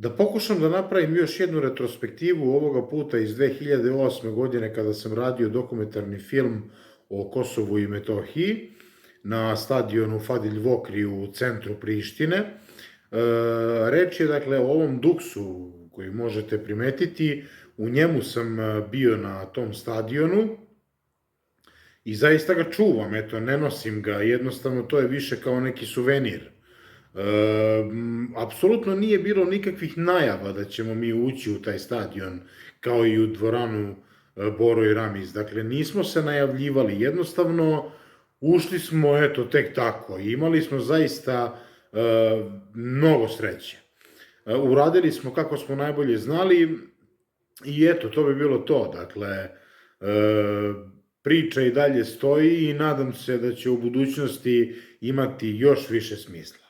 Da pokušam da napravim još jednu retrospektivu ovoga puta iz 2008. godine kada sam radio dokumentarni film o Kosovu i Metohiji na stadionu Fadil Vokri u centru Prištine. Reč je dakle o ovom duksu koji možete primetiti, u njemu sam bio na tom stadionu i zaista ga čuvam, eto, ne nosim ga, jednostavno to je više kao neki suvenir. Apsolutno nije bilo nikakvih najava da ćemo mi ući u taj stadion, kao i u dvoranu Boro i Ramiz. Dakle, nismo se najavljivali, jednostavno ušli smo, eto, tek tako. Imali smo zaista mnogo sreće. Uradili smo kako smo najbolje znali i eto, to bi bilo to. Dakle, priča i dalje stoji i nadam se da će u budućnosti imati još više smisla.